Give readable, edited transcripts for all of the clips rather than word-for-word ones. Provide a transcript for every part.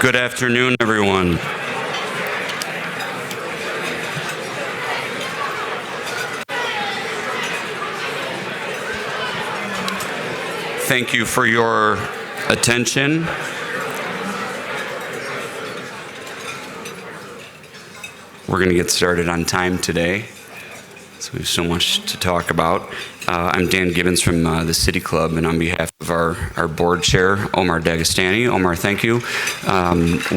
Good afternoon, everyone. Thank you for your attention. We're going to get started on time today, so we have so much to talk about. I'm Dan Gibbons from the City Club, and on behalf of our board chair, Omar Dagestani. Omar, thank you.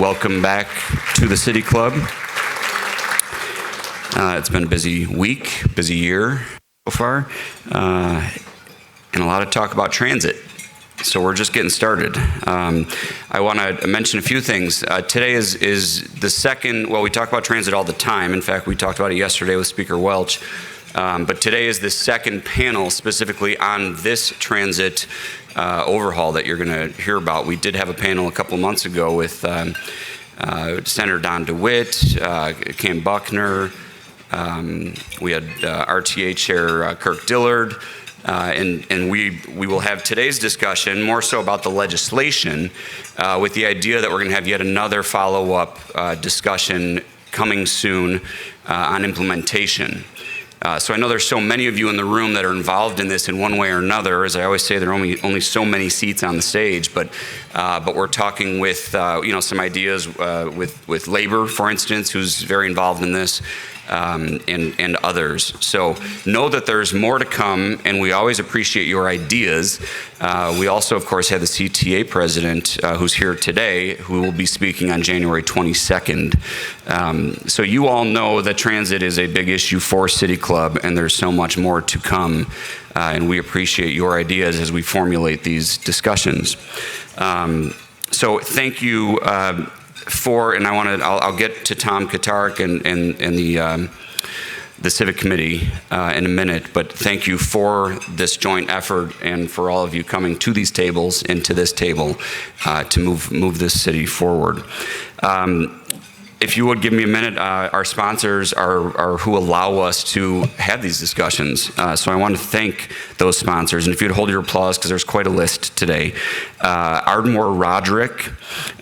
Welcome back to the City Club. It's been a busy week, busy year so far, and a lot of talk about transit. So we're just getting started. I want to mention a few things. Today is the second, well, we talk about transit all the time. In fact, we talked about it yesterday with Speaker Welch. But today is the second panel specifically on this transit overhaul that you're going to hear about. We did have a panel a couple months ago with Senator Don DeWitt, Cam Buckner. We had RTA Chair Kirk Dillard. And we will have today's discussion more so about the legislation with the idea that we're going to have yet another follow-up discussion coming soon on implementation. So I know there's so many of you in the room that are involved in this in one way or another. As I always say, there are only so many seats on the stage, but we're talking with some ideas with labor, for instance, who's very involved in this. And others. So know that there's more to come, and we always appreciate your ideas. We also, of course, have the CTA president who's here today, who will be speaking on January 22nd. So you all know that transit is a big issue for City Club, and there's so much more to come. And we appreciate your ideas as we formulate these discussions. So thank you. And I'll get to Tom Kotarec and the Civic Committee in a minute, but thank you for this joint effort and for all of you coming to these tables and to this table to move this city forward. If you would give me a minute, our sponsors are who allow us to have these discussions. So I want to thank those sponsors. And if you'd hold your applause, because there's quite a list today. Ardmore Roderick,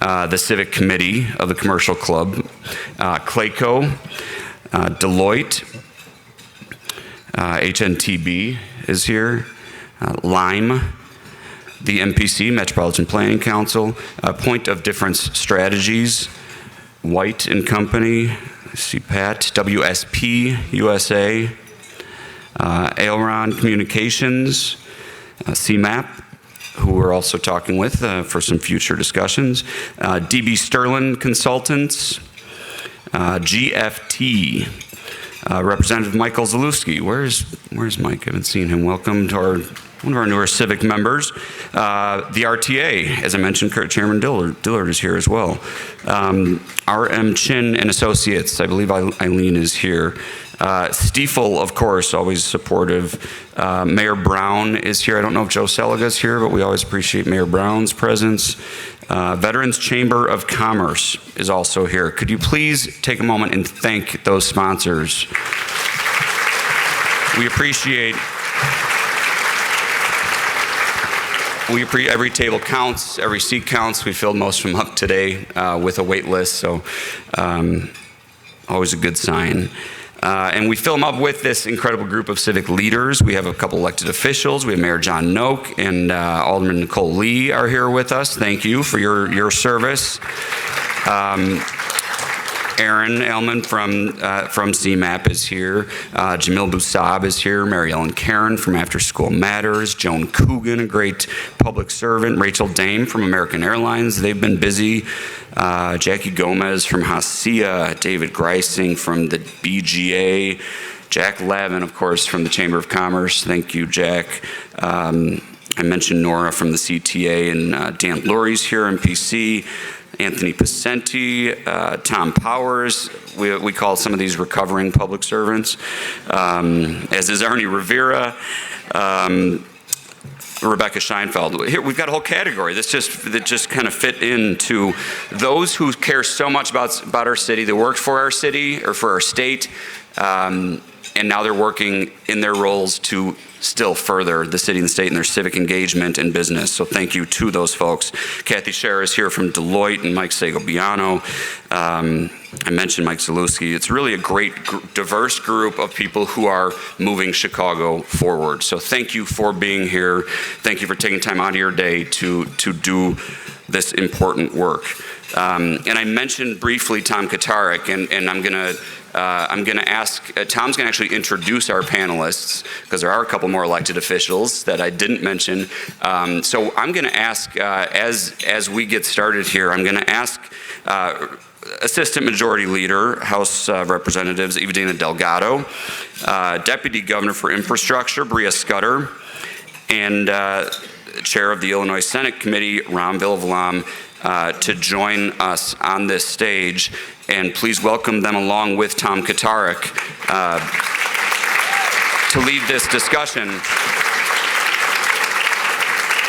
the Civic Committee of the Commercial Club, Clayco, Deloitte, HNTB is here, Lime, the MPC, Metropolitan Planning Council, Point of Difference Strategies, White and Company, CPAT, WSP USA, Aileron Communications, CMAP, who we're also talking with for some future discussions, DB Sterling Consultants, GFT, Representative Michael Zalewski. Where's Mike? I haven't seen him. Welcome to one of our newer civic members. The RTA, as I mentioned, Chairman Dillard is here as well. RM Chin and Associates, I believe Eileen is here. Stiefel, of course, always supportive. Mayor Brown is here. I don't know if Joe Seliga is here, but we always appreciate Mayor Brown's presence. Veterans Chamber of Commerce is also here. Could you please take a moment and thank those sponsors? We appreciate every table counts, every seat counts. We filled most of them up today with a wait list, so always a good sign. And we fill them up with this incredible group of civic leaders. We have a couple elected officials. We have Mayor John Noak and Alderman Nicole Lee are here with us. Thank you for your service. Aaron Elman from CMAP is here. Jamil Bousab is here. Mary Ellen Karen from After School Matters. Joan Coogan, a great public servant. Rachel Dame from American Airlines. They've been busy. Jackie Gomez from Hacia. David Greising from the BGA. Jack Lavin, of course, from the Chamber of Commerce. Thank you, Jack. I mentioned Nora from the CTA, and Dan Lurie's here, MPC. Anthony Pacenti, Tom Powers, we call some of these recovering public servants, as is Arnie Rivera, Rebecca Scheinfeld. Here we've got a whole category that just kind of fit into those who care so much about our city, that work for our city or for our state, and now they're working in their roles to still further the city and the state in their civic engagement and business. So thank you to those folks. Kathy Scher is here from Deloitte and Mike Segobiano. I mentioned Mike Zalewski. It's really a great, diverse group of people who are moving Chicago forward. So thank you for being here. Thank you for taking time out of your day to do this important work. And I mentioned briefly Tom Kotarec, and I'm gonna ask, Tom's gonna actually introduce our panelists, because there are a couple more elected officials that I didn't mention. So I'm gonna ask, as we get started here, I'm gonna ask Assistant Majority Leader, House Representatives Eva-Dina Delgado, Deputy Governor for Infrastructure, Bria Scudder, and Chair of the Illinois Senate Committee, Villivalam, to join us on this stage. And please welcome them along with Tom Kotarec to lead this discussion.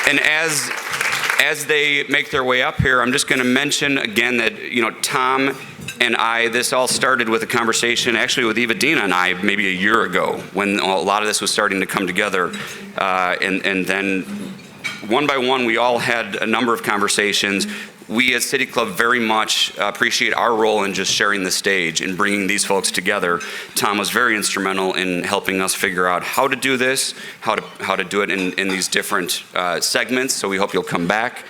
And as they make their way up here, I'm just going to mention again that, Tom and I, this all started with a conversation actually with Eva-Dina and I maybe a year ago when a lot of this was starting to come together. And then one by one, we all had a number of conversations. We at City Club very much appreciate our role in just sharing the stage and bringing these folks together. Tom was very instrumental in helping us figure out how to do this, how to do it in these different segments, so we hope you'll come back.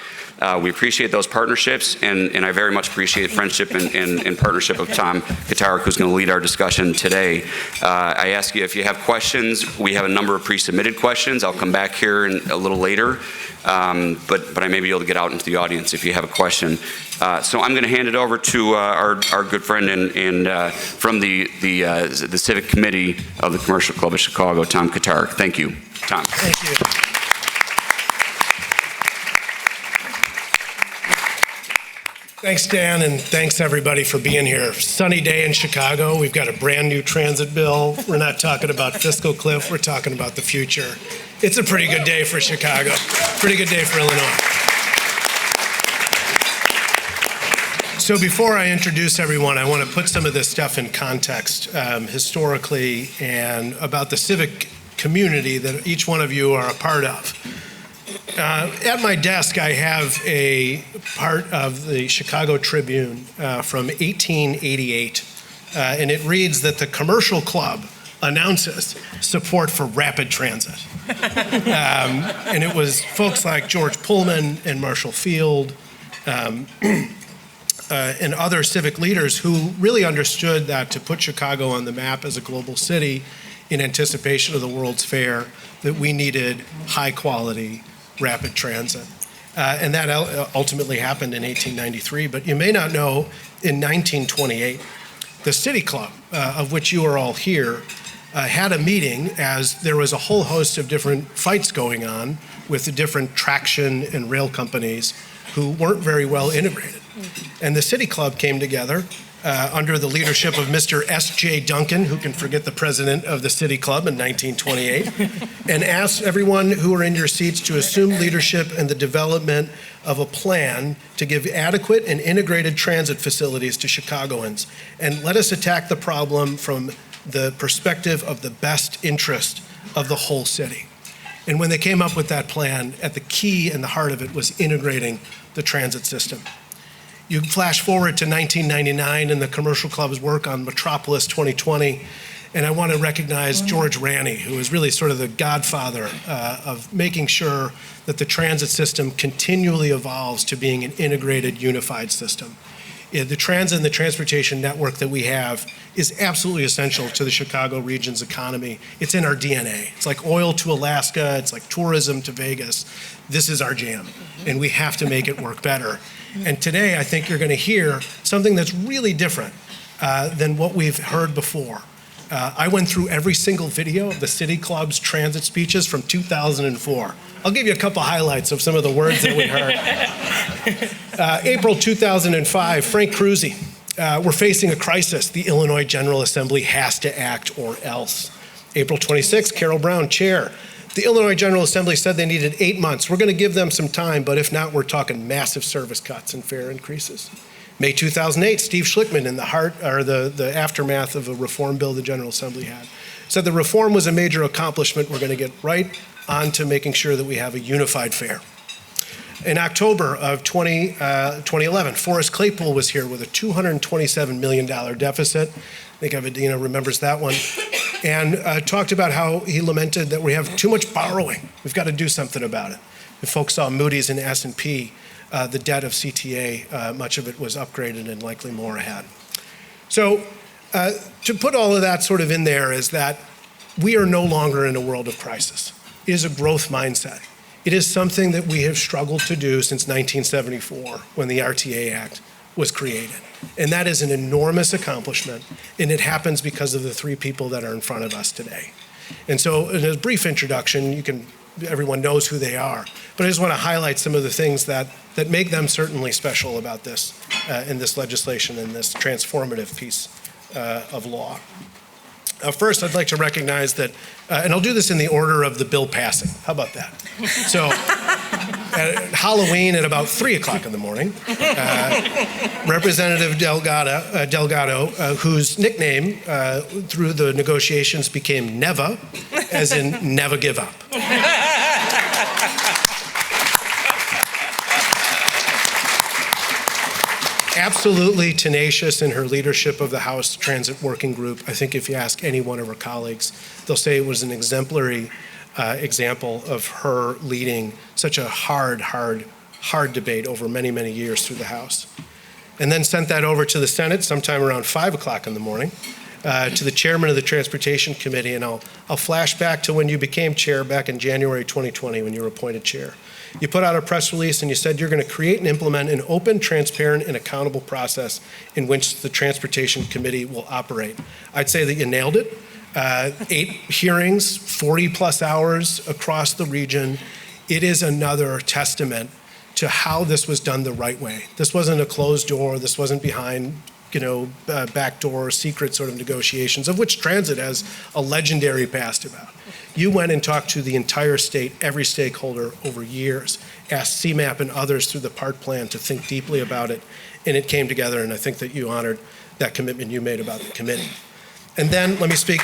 We appreciate those partnerships, and I very much appreciate friendship and partnership of Tom Kotarec, who's going to lead our discussion today. I ask you if you have questions. We have a number of pre-submitted questions. I'll come back here a little later, but I may be able to get out into the audience if you have a question. So I'm going to hand it over to our good friend and from the Civic Committee of the Commercial Club of Chicago, Tom Kotarec. Thank you, Tom. Thank you. Thanks, Dan, and thanks everybody for being here. Sunny day in Chicago. We've got a brand new transit bill. We're not talking about fiscal cliff, we're talking about the future. It's a pretty good day for Chicago, pretty good day for Illinois. So before I introduce everyone, I want to put some of this stuff in context historically and about the civic community that each one of you are a part of. At my desk, I have a part of the Chicago Tribune from 1888, and it reads that the Commercial Club announces support for rapid transit. And it was folks like George Pullman and Marshall Field and other civic leaders who really understood that to put Chicago on the map as a global city in anticipation of the World's Fair, that we needed high-quality rapid transit. And that ultimately happened in 1893. But you may not know, in 1928, the City Club, of which you are all here, had a meeting as there was a whole host of different fights going on with the different traction and rail companies who weren't very well integrated. And the City Club came together under the leadership of Mr. S.J. Duncan, who can forget the president of the City Club in 1928, and asked everyone who were in your seats to assume leadership in the development of a plan to give adequate and integrated transit facilities to Chicagoans. And let us attack the problem from the perspective of the best interest of the whole city. And when they came up with that plan, at the key and the heart of it was integrating the transit system. You flash forward to 1999 and the Commercial Club's work on Metropolis 2020, and I want to recognize George Ranney, who is really sort of the godfather of making sure that the transit system continually evolves to being an integrated, unified system. The transit and the transportation network that we have is absolutely essential to the Chicago region's economy. It's in our DNA. It's like oil to Alaska, it's like tourism to Vegas. This is our jam, and we have to make it work better. And today, I think you're going to hear something that's really different than what we've heard before. I went through every single video of the City Club's transit speeches from 2004. I'll give you a couple highlights of some of the words that we heard. April 2005, Frank Cruzy. We're facing a crisis. The Illinois General Assembly has to act or else. April 26, Carol Brown, Chair. The Illinois General Assembly said they needed 8 months. We're going to give them some time, but if not, we're talking massive service cuts and fare increases. May 2008, Steve Schlickman, in the aftermath of a reform bill the General Assembly had, said the reform was a major accomplishment. We're going to get right on to making sure that we have a unified fare. In October of 2011, Forrest Claypool was here with a $227 million deficit. I think Eva-Dina remembers that one. And talked about how he lamented that we have too much borrowing. We've got to do something about it. If folks saw Moody's and S&P, the debt of CTA, much of it was upgraded and likely more ahead. So to put all of that sort of in there is that we are no longer in a world of crisis. It is a growth mindset. It is something that we have struggled to do since 1974 when the RTA Act was created. And that is an enormous accomplishment, and it happens because of the three people that are in front of us today. And so in a brief introduction, everyone knows who they are, but I just want to highlight some of the things that make them certainly special about this, in this legislation and this transformative piece of law. First, I'd like to recognize that, and I'll do this in the order of the bill passing. How about that? So, at Halloween at about 3 o'clock in the morning, Representative Delgado, whose nickname through the negotiations became Neva, as in never give up. Absolutely tenacious in her leadership of the House Transit Working Group. I think if you ask any one of her colleagues, they'll say it was an exemplary example of her leading such a hard debate over many, many years through the House. And then sent that over to the Senate sometime around 5 o'clock in the morning to the chairman of the Transportation Committee. And I'll flash back to when you became chair back in January 2020 when you were appointed chair. You put out a press release and you said you're going to create and implement an open, transparent, and accountable process in which the Transportation Committee will operate. I'd say that you nailed it. 8 hearings, 40 plus hours across the region. It is another testament to how this was done the right way. This wasn't a closed door. This wasn't behind backdoor secret sort of negotiations, of which transit has a legendary past about. You went and talked to the entire state, every stakeholder over years, asked CMAP and others through the PART plan to think deeply about it, and it came together, and I think that you honored that commitment you made about the committee. And then let me speak.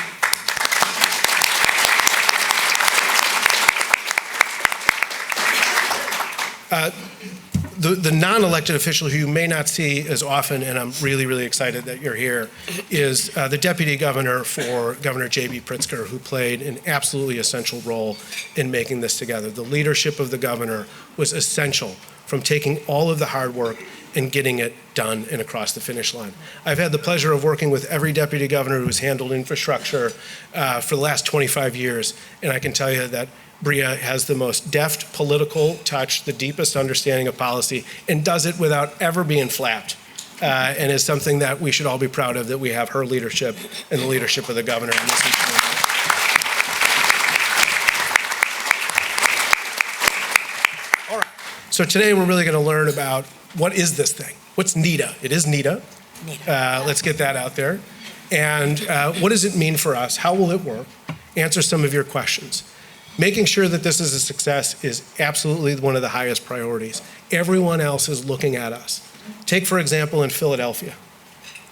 The non-elected official who you may not see as often, and I'm really, really excited that you're here, is the Deputy Governor for Governor J.B. Pritzker, who played an absolutely essential role in making this together. The leadership of the governor was essential from taking all of the hard work and getting it done and across the finish line. I've had the pleasure of working with every deputy governor who's handled infrastructure for the last 25 years, and I can tell you that Bria has the most deft political touch, the deepest understanding of policy, and does it without ever being flapped. And is something that we should all be proud of, that we have her leadership and the leadership of the governor in this issue. All right, so today we're really going to learn about what is this thing? What's NETA? It is NETA. Let's get that out there. And what does it mean for us? How will it work? Answer some of your questions. Making sure that this is a success is absolutely one of the highest priorities. Everyone else is looking at us. Take, for example, in Philadelphia,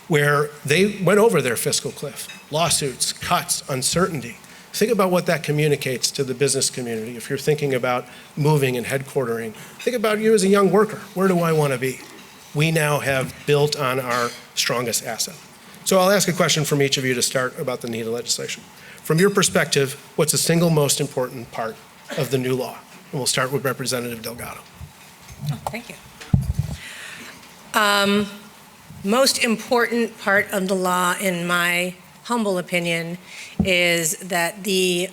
where they went over their fiscal cliff. Lawsuits, cuts, uncertainty. Think about what that communicates to the business community. If you're thinking about moving and headquartering, think about you as a young worker. Where do I want to be? We now have built on our strongest asset. So I'll ask a question from each of you to start about the NETA legislation. From your perspective, what's the single most important part of the new law? And we'll start with Representative Delgado. Oh, thank you. Most important part of the law, in my humble opinion, is that the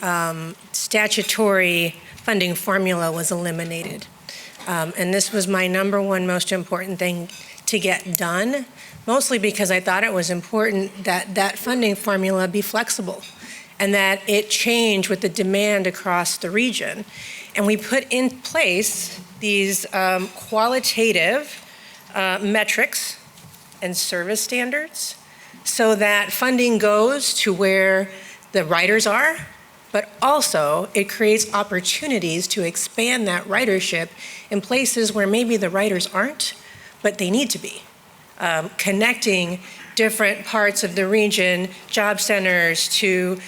statutory funding formula was eliminated. And this was my number one most important thing to get done, mostly because I thought it was important that that funding formula be flexible and that it change with the demand across the region. And we put in place these qualitative metrics and service standards so that funding goes to where the riders are, but also it creates opportunities to expand that ridership in places where maybe the riders aren't, but they need to be. connecting different parts of the region, job centers to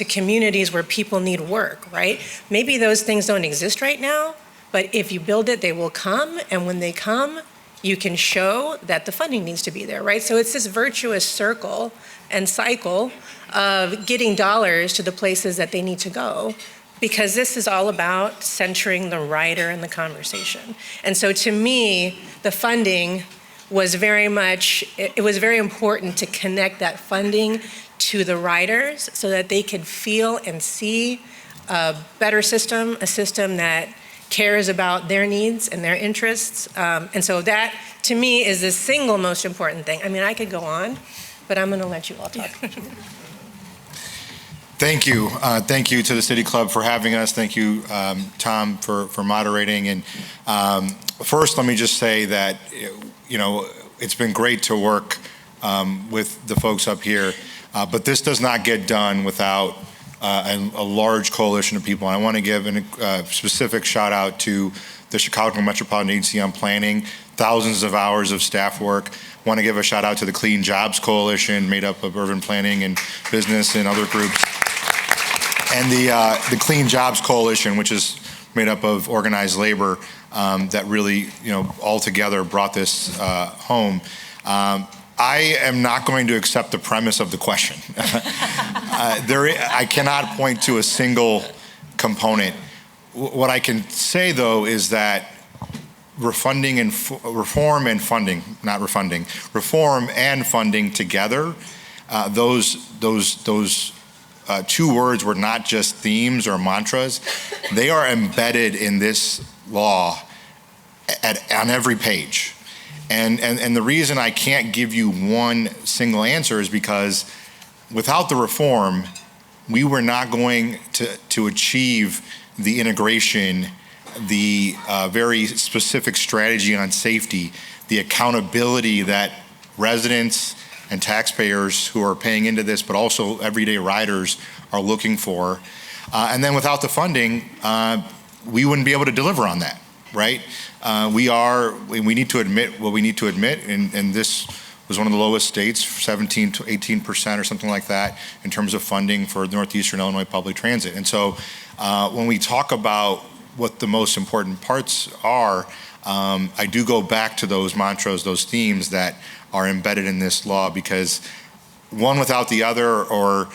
communities where people need work, right? Maybe those things don't exist right now, but if you build it, they will come, and when they come, you can show that the funding needs to be there, right? So it's this virtuous circle and cycle of getting dollars to the places that they need to go, because this is all about centering the rider in the conversation. And so to me, the funding was very much, it was very important to connect that funding to the riders so that they could feel and see a better system, a system that cares about their needs and their interests. And so that, to me, is the single most important thing. I mean, I could go on, but I'm gonna let you all talk. Thank you. Thank you to the City Club for having us. Thank you, Tom, for moderating. And first, let me just say that, it's been great to work with the folks up here, but this does not get done without a large coalition of people. And I want to give a specific shout out to the Chicago Metropolitan Agency on Planning, thousands of hours of staff work. I want to give a shout out to the Clean Jobs Coalition, made up of urban planning and business and other groups. And the Clean Jobs Coalition, which is made up of organized labor, that really, all together brought this home. I am not going to accept the premise of the question. I cannot point to a single component. What I can say, though, is that reform and funding together, those two words were not just themes or mantras. They are embedded in this law on every page. And the reason I can't give you one single answer is because without the reform, we were not going to achieve the integration, the very specific strategy on safety, the accountability that residents and taxpayers who are paying into this, but also everyday riders are looking for. And then without the funding, we wouldn't be able to deliver on that, right? We need to admit what we need to admit, and this was one of the lowest states, 17 to 18% or something like that, in terms of funding for northeastern Illinois public transit. And so when we talk about what the most important parts are, I do go back to those mantras, those themes that are embedded in this law, because one without the other, or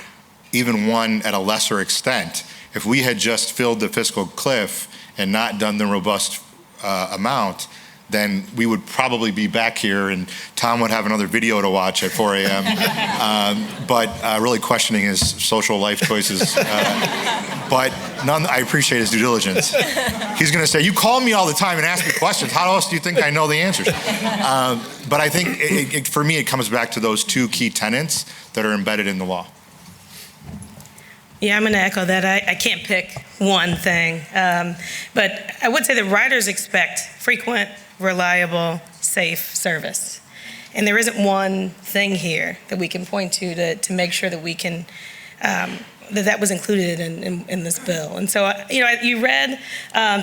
even one at a lesser extent, if we had just filled the fiscal cliff and not done the robust amount, then we would probably be back here and Tom would have another video to watch at 4 a.m. But really questioning his social life choices. But I appreciate his due diligence. He's going to say, you call me all the time and ask me questions. How else do you think I know the answers? But I think for me, it comes back to those two key tenets that are embedded in the law. Yeah, I'm going to echo that. I can't pick one thing. But I would say that riders expect frequent, reliable, safe service. And there isn't one thing here that we can point to make sure that we can, that was included in this bill. And so, you read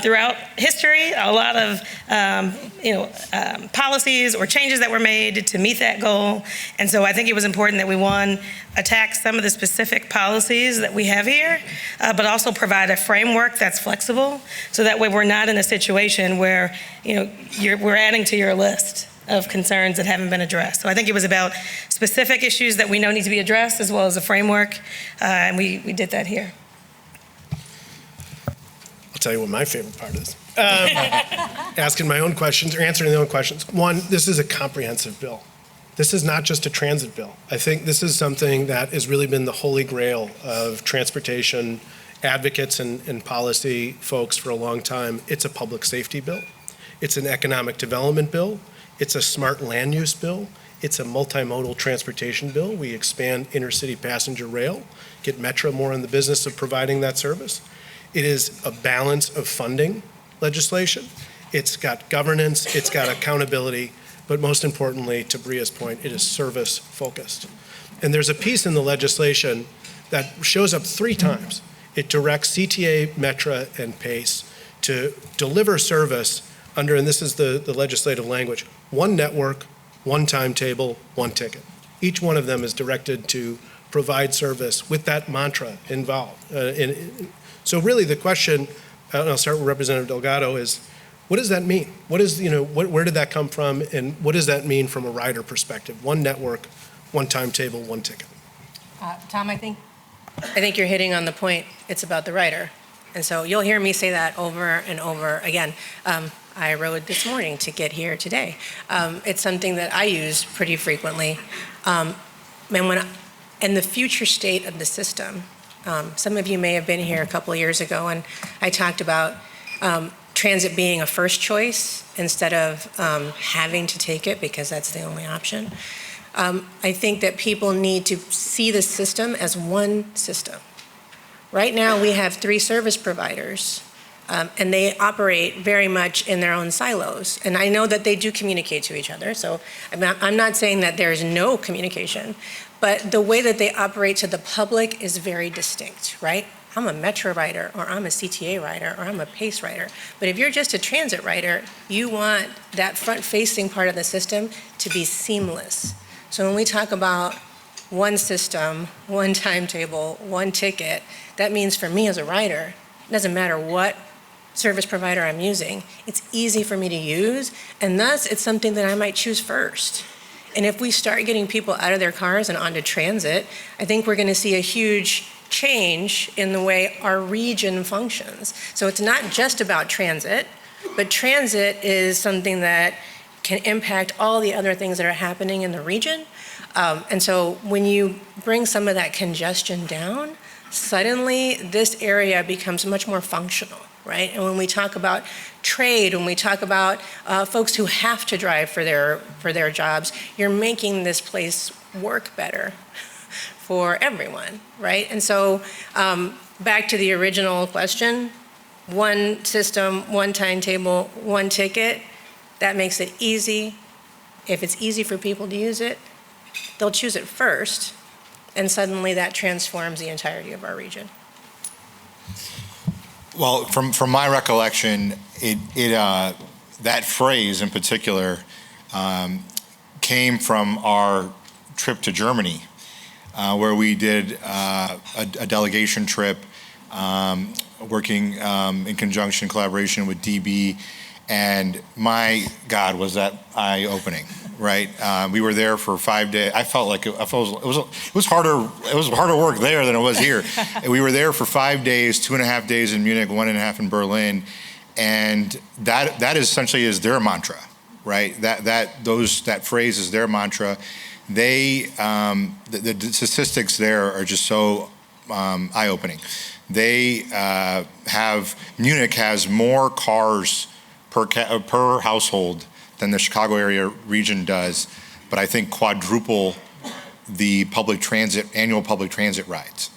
throughout history a lot of, policies or changes that were made to meet that goal. And so I think it was important that we, one, attack some of the specific policies that we have here, but also provide a framework that's flexible, so that way we're not in a situation where, we're adding to your list of concerns that haven't been addressed. So I think it was about specific issues that we know need to be addressed, as well as a framework, and we did that here. I'll tell you what my favorite part is. Asking my own questions, or answering my own questions. One, this is a comprehensive bill. This is not just a transit bill. I think this is something that has really been the holy grail of transportation advocates and policy folks for a long time. It's a public safety bill. It's an economic development bill. It's a smart land use bill. It's a multimodal transportation bill. We expand intercity passenger rail, get Metra more in the business of providing that service. It is a balance of funding legislation. It's got governance, it's got accountability, but most importantly, to Bria's point, it is service focused. And there's a piece in the legislation that shows up 3 times. It directs CTA, Metra, and PACE to deliver service under, and this is the legislative language, one network, one timetable, one ticket. Each one of them is directed to provide service with that mantra involved. So really the question, and I'll start with Representative Delgado, is what does that mean? Where did that come from, and what does that mean from a rider perspective? One network, one timetable, one ticket. Tom, I think you're hitting on the point. It's about the rider. And so you'll hear me say that over and over again. I rode this morning to get here today. It's something that I use pretty frequently. And in the future state of the system, some of you may have been here a couple of years ago, and I talked about transit being a first choice instead of having to take it because that's the only option. I think that people need to see the system as one system. Right now, we have 3 service providers, and they operate very much in their own silos. And I know that they do communicate to each other, so I'm not saying that there's no communication, but the way that they operate to the public is very distinct, right? I'm a Metra rider, or I'm a CTA rider, or I'm a PACE rider. But if you're just a transit rider, you want that front-facing part of the system to be seamless. So when we talk about one system, one timetable, one ticket, that means for me as a rider, it doesn't matter what service provider I'm using, it's easy for me to use, and thus it's something that I might choose first. And if we start getting people out of their cars and onto transit, I think we're going to see a huge change in the way our region functions. So it's not just about transit, but transit is something that can impact all the other things that are happening in the region. And so when you bring some of that congestion down, suddenly this area becomes much more functional, right? And when we talk about trade, when we talk about folks who have to drive for their jobs, you're making this place work better for everyone, right? And so back to the original question, one system, one timetable, one ticket, that makes it easy. If it's easy for people to use it, they'll choose it first, and suddenly that transforms the entirety of our region. Well, from my recollection, that phrase in particular came from our trip to Germany, where we did a delegation trip, working in conjunction, collaboration with DB, and my God, was that eye-opening, right? We were there for 5 days. I felt like it was harder. It was harder work there than it was here. We were there for 5 days, 2.5 days in Munich, 1.5 in Berlin, and that essentially is their mantra, right? That phrase is their mantra. The statistics there are just so eye-opening. Munich has more cars per household than the Chicago area region does, but I think quadruple the annual public transit rides.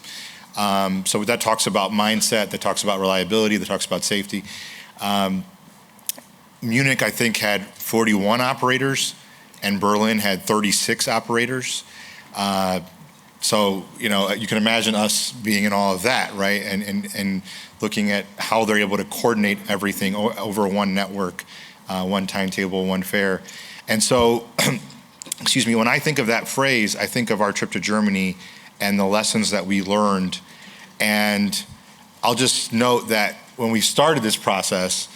So that talks about mindset, that talks about reliability, that talks about safety. Munich, I think, had 41 operators, and Berlin had 36 operators. So, you can imagine us being in all of that, right? And looking at how they're able to coordinate everything over one network, one timetable, one fare. And so, excuse me, when I think of that phrase, I think of our trip to Germany and the lessons that we learned. And I'll just note that when we started this process,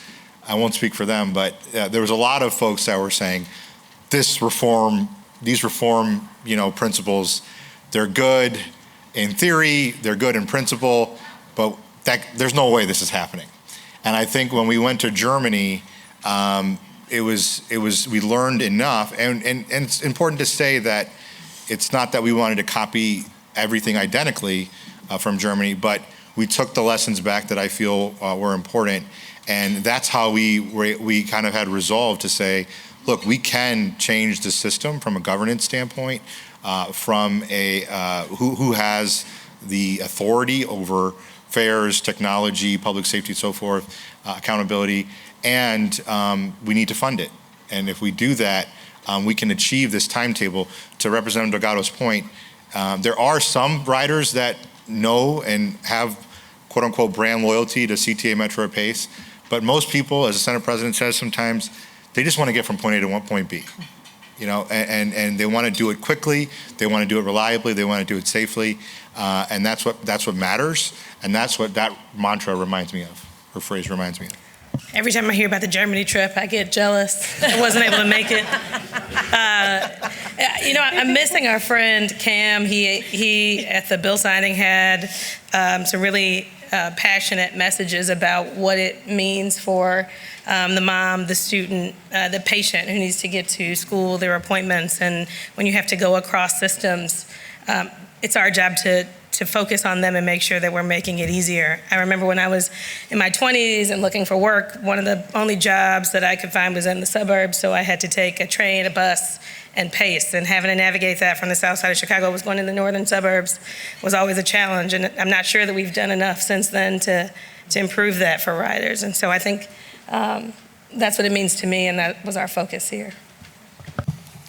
I won't speak for them, but there was a lot of folks that were saying, these reform, principles, they're good in theory, they're good in principle, but there's no way this is happening. And I think when we went to Germany, we learned enough, and it's important to say that it's not that we wanted to copy everything identically from Germany, but we took the lessons back that I feel were important, and that's how we kind of had resolve to say, look, we can change the system from a governance standpoint, from who has the authority over fares, technology, public safety, so forth, accountability, and we need to fund it. And if we do that, we can achieve this timetable. To Representative Delgado's point, there are some riders that know and have quote unquote brand loyalty to CTA, Metra, or PACE, but most people, as the Senate President says sometimes, they just want to get from point A to point B. and they want to do it quickly, they want to do it reliably, they want to do it safely, and that's what matters, and that's what that mantra reminds me of, or phrase reminds me of. Every time I hear about the Germany trip, I get jealous. I wasn't able to make it. I'm missing our friend Cam. He at the bill signing had some really passionate messages about what it means for the mom, the student, the patient who needs to get to school, their appointments, and when you have to go across systems, it's our job to focus on them and make sure that we're making it easier. I remember when I was in my 20s and looking for work, one of the only jobs that I could find was in the suburbs, so I had to take a train, a bus, and pace, and having to navigate that from the south side of Chicago was going in the northern suburbs was always a challenge, and I'm not sure that we've done enough since then to improve that for riders, and so I think that's what it means to me, and that was our focus here.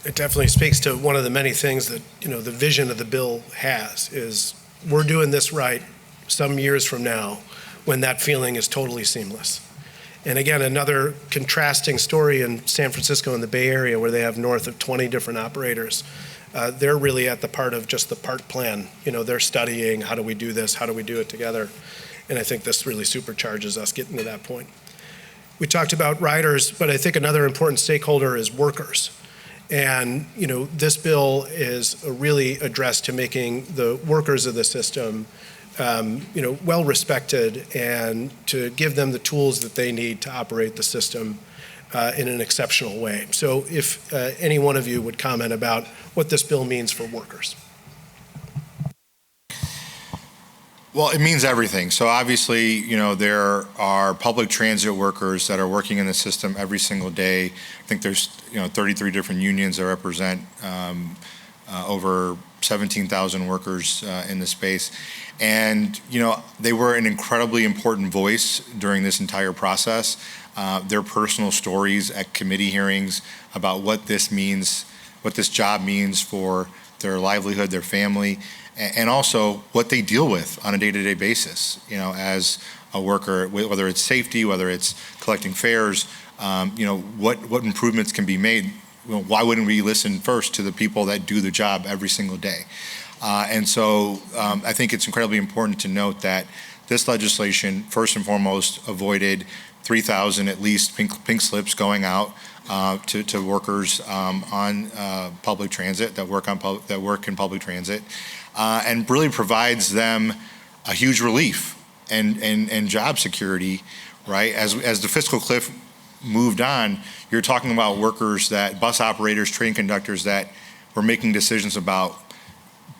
It definitely speaks to one of the many things that, the vision of the bill has is we're doing this right some years from now when that feeling is totally seamless. And again, another contrasting story in San Francisco and the Bay Area where they have north of 20 different operators. They're really at the part of just the part plan. They're studying, how do we do this? How do we do it together? And I think this really supercharges us getting to that point. We talked about riders, but I think another important stakeholder is workers. And, this bill is really addressed to making the workers of the system, well respected and to give them the tools that they need to operate the system in an exceptional way. So if any one of you would comment about what this bill means for workers. Well, it means everything. So obviously, there are public transit workers that are working in the system every single day. I think there's, 33 different unions that represent over 17,000 workers in the space. And, they were an incredibly important voice during this entire process. Their personal stories at committee hearings about what this means, what this job means for their livelihood, their family, and also what they deal with on a day-to-day basis, as a worker, whether it's safety, whether it's collecting fares, what improvements can be made. Why wouldn't we listen first to the people that do the job every single day? And so I think it's incredibly important to note that this legislation, first and foremost, avoided 3,000 at least pink slips going out to workers on public transit that work in public transit. And really provides them a huge relief and job security, right? As the fiscal cliff moved on, you're talking about workers bus operators, train conductors that were making decisions about,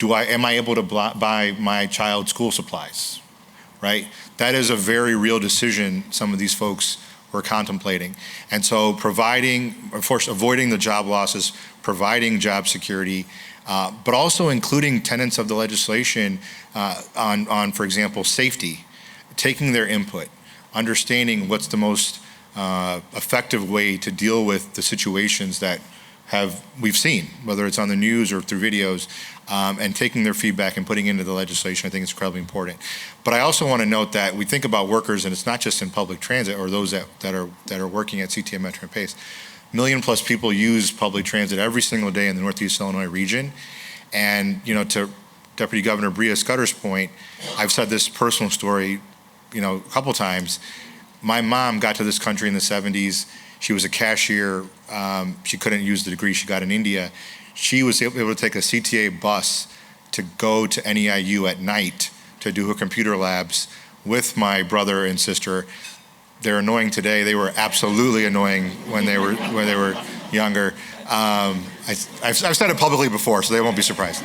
am I able to buy my child school supplies, right? That is a very real decision some of these folks were contemplating. And so avoiding the job losses, providing job security, but also including tenets of the legislation on, for example, safety, taking their input, understanding what's the most effective way to deal with the situations that we've seen, whether it's on the news or through videos, and taking their feedback and putting into the legislation. I think it's incredibly important. But I also want to note that we think about workers, and it's not just in public transit or those that are working at CTA, Metra, and PACE. 1 million plus people use public transit every single day in the Northeast Illinois region. And, to Deputy Governor Bria Scudder's point, I've said this personal story, a couple times. My mom got to this country in the 70s. She was a cashier. She couldn't use the degree she got in India. She was able to take a CTA bus to go to NEIU at night to do her computer labs with my brother and sister. They're annoying today. They were absolutely annoying when they were younger. I've said it publicly before, so they won't be surprised.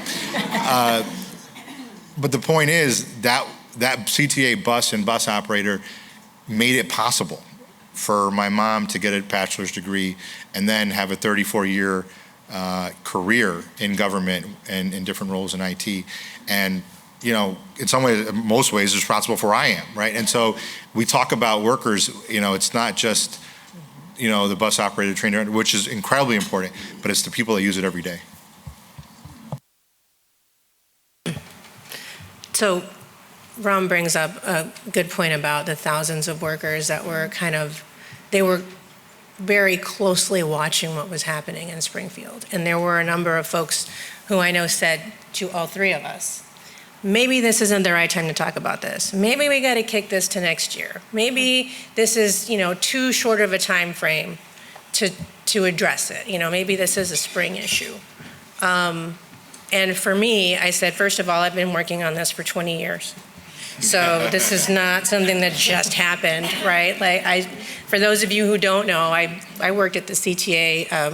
But the point is that CTA bus and bus operator made it possible for my mom to get a bachelor's degree and then have a 34-year career in government and in different roles in IT. And in some ways, most ways, responsible for where I am, right? And so we talk about workers, it's not just, the bus operator, trainer, which is incredibly important, but it's the people that use it every day. So Ram brings up a good point about the thousands of workers that were they were very closely watching what was happening in Springfield. And there were a number of folks who I know said to all three of us, maybe this isn't the right time to talk about this. Maybe we got to kick this to next year. Maybe this is, too short of a time frame to address it. Maybe this is a spring issue. And for me, I said, first of all, I've been working on this for 20 years. So this is not something that just happened, right? For those of you who don't know, I worked at the CTA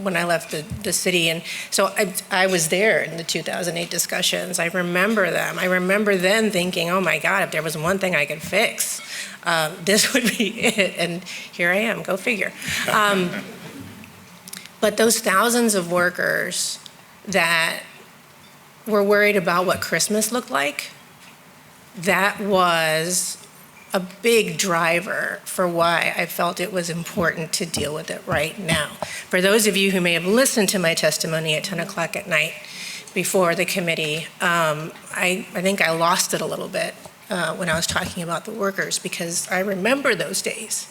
when I left the city, and so I was there in the 2008 discussions. I remember them. I remember then thinking, oh my God, if there was one thing I could fix, this would be it. And here I am, go figure. But those thousands of workers that were worried about what Christmas looked like, that was a big driver for why I felt it was important to deal with it right now. For those of you who may have listened to my testimony at 10 o'clock at night before the committee, I think I lost it a little bit when I was talking about the workers, because I remember those days.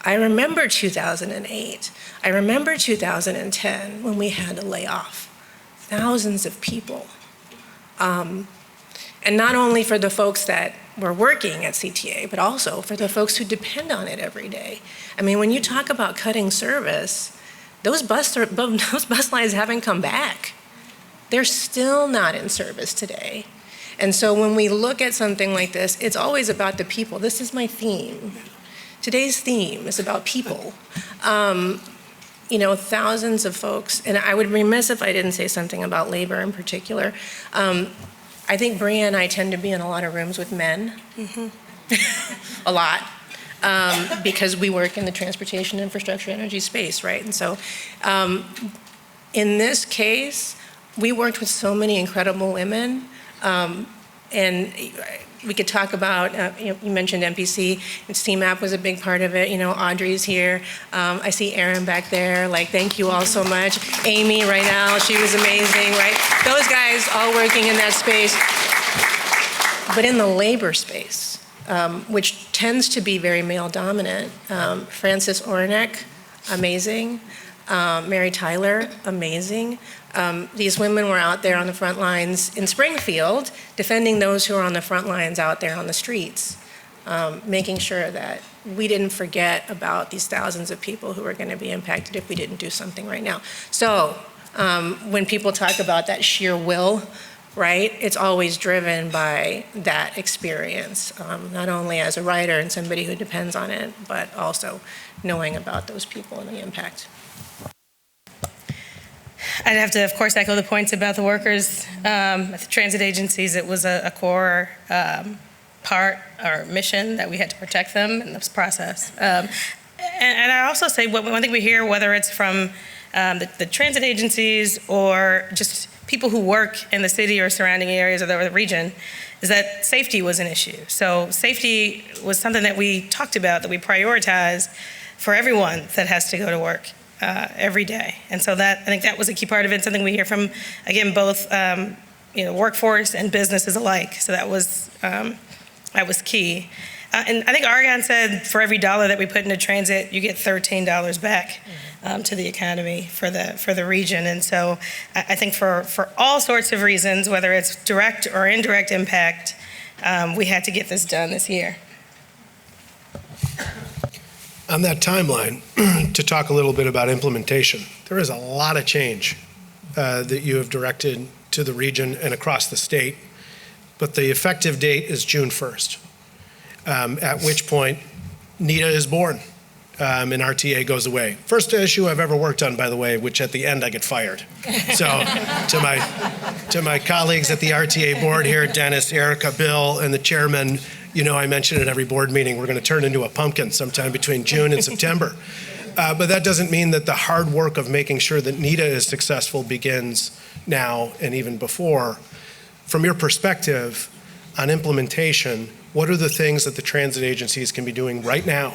I remember 2008. I remember 2010 when we had to lay off thousands of people. And not only for the folks that were working at CTA, but also for the folks who depend on it every day. I mean, when you talk about cutting service, those bus lines haven't come back. They're still not in service today. And so when we look at something like this, it's always about the people. This is my theme. Today's theme is about people. Thousands of folks, and I would be remiss if I didn't say something about labor in particular. I think Bria and I tend to be in a lot of rooms with men, a lot, because we work in the transportation, infrastructure, energy space, right? And so in this case, we worked with so many incredible women, and we could talk about, you mentioned MPC, and CMAP was a big part of it. Audrey's here. I see Erin back there. Thank you all so much. Amy right now, she was amazing, right? Those guys all working in that space. But in the labor space, which tends to be very male dominant, Frances Oranek, amazing. Mary Tyler, amazing. These women were out there on the front lines in Springfield, defending those who are on the front lines out there on the streets, making sure that we didn't forget about these thousands of people who are going to be impacted if we didn't do something right now. So when people talk about that sheer will, right, it's always driven by that experience, not only as a writer and somebody who depends on it, but also knowing about those people and the impact. I'd have to, of course, echo the points about the workers. At the transit agencies, it was a core part or mission that we had to protect them in this process. And I also say, one thing we hear, whether it's from the transit agencies or just people who work in the city or surrounding areas of the region, is that safety was an issue. So safety was something that we talked about, that we prioritized for everyone that has to go to work every day. And so I think that was a key part of it, something we hear from, again, both workforce and businesses alike. So that was key. And I think Argonne said for every dollar that we put into transit, you get $13 back to the economy for the region. And so I think for all sorts of reasons, whether it's direct or indirect impact, we had to get this done this year. On that timeline, to talk a little bit about implementation, there is a lot of change that you have directed to the region and across the state, but the effective date is June 1st, at which point NETA is born and RTA goes away. First issue I've ever worked on, by the way, which at the end I get fired. So to my colleagues at the RTA board here, Dennis, Erica, Bill, and the chairman, I mention at every board meeting, we're going to turn into a pumpkin sometime between June and September. But that doesn't mean that the hard work of making sure that NETA is successful begins now and even before. From your perspective on implementation, what are the things that the transit agencies can be doing right now?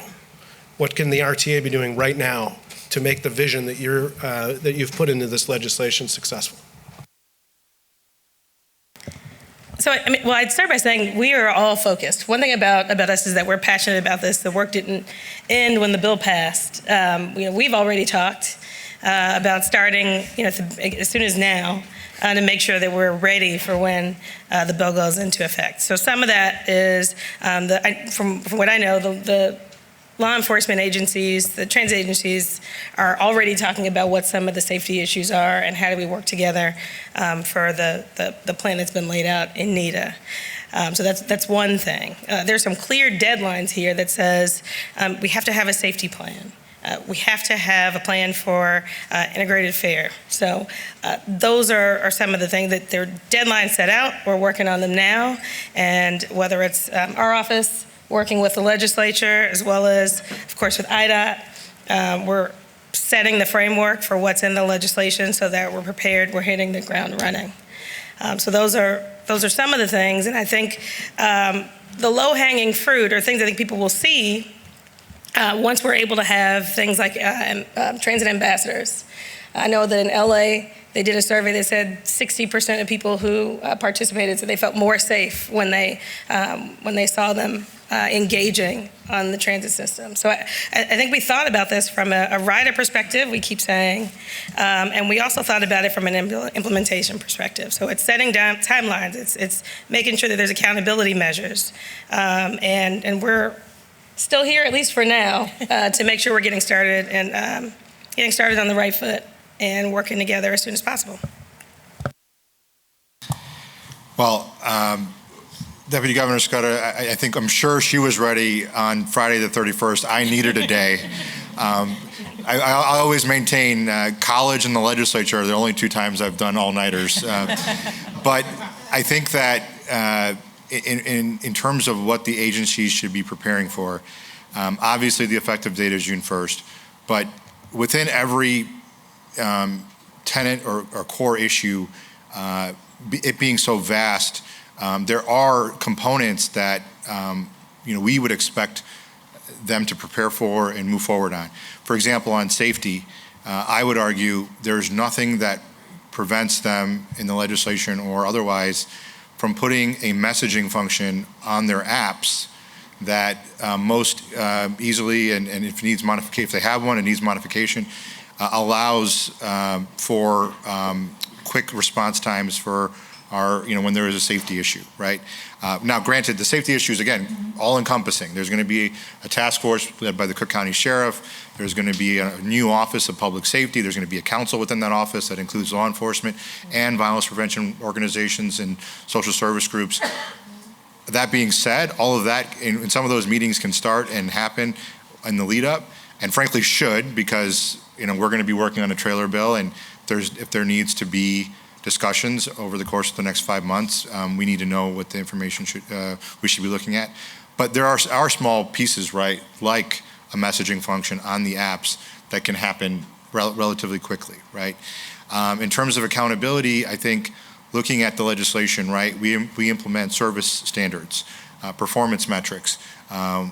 What can the RTA be doing right now to make the vision that you've put into this legislation successful? So, I mean, well, I'd start by saying we are all focused. One thing about us is that we're passionate about this. The work didn't end when the bill passed. We've already talked about starting, as soon as now, to make sure that we're ready for when the bill goes into effect. So some of that is, from what I know, the law enforcement agencies, the transit agencies are already talking about what some of the safety issues are and how do we work together for the plan that's been laid out in NETA. So that's one thing. There's some clear deadlines here that says we have to have a safety plan. We have to have a plan for integrated fare. So those are some of the things that their deadlines set out. We're working on them now. And whether it's our office working with the legislature, as well as, of course, with IDOT, we're setting the framework for what's in the legislation so that we're prepared, we're hitting the ground running. So those are some of the things. And I think the low-hanging fruit are things I think people will see once we're able to have things like transit ambassadors. I know that in LA, they did a survey that said 60% of people who participated said they felt more safe when they saw them engaging on the transit system. So I think we thought about this from a rider perspective, we keep saying, and we also thought about it from an implementation perspective. So it's setting down timelines, it's making sure that there's accountability measures, and we're still here, at least for now, to make sure we're getting started and getting started on the right foot and working together as soon as possible. Well, Deputy Governor Scudder, I'm sure she was ready on Friday the 31st. I needed a day. I always maintain college and the legislature are the only two times I've done all-nighters. But I think that in terms of what the agencies should be preparing for, obviously the effective date is June 1st, but within every tenet or core issue, it being so vast, there are components that we would expect them to prepare for and move forward on. For example, on safety, I would argue there's nothing that prevents them in the legislation or otherwise from putting a messaging function on their apps that most easily, and if it needs modification, if they have one, it needs modification, allows for quick response times for when there is a safety issue, right? Now, granted, the safety issue is, again, all-encompassing. There's going to be a task force led by the Cook County Sheriff. There's going to be a new Office of Public Safety. There's going to be a council within that office that includes law enforcement and violence prevention organizations and social service groups. That being said, all of that, and some of those meetings can start and happen in the lead-up, and frankly should, because we're going to be working on a trailer bill, and if there needs to be discussions over the course of the next 5 months, we need to know what the information we should be looking at. But there are small pieces, right, like a messaging function on the apps that can happen relatively quickly, right? In terms of accountability, I think looking at the legislation, right, we implement service standards, performance metrics,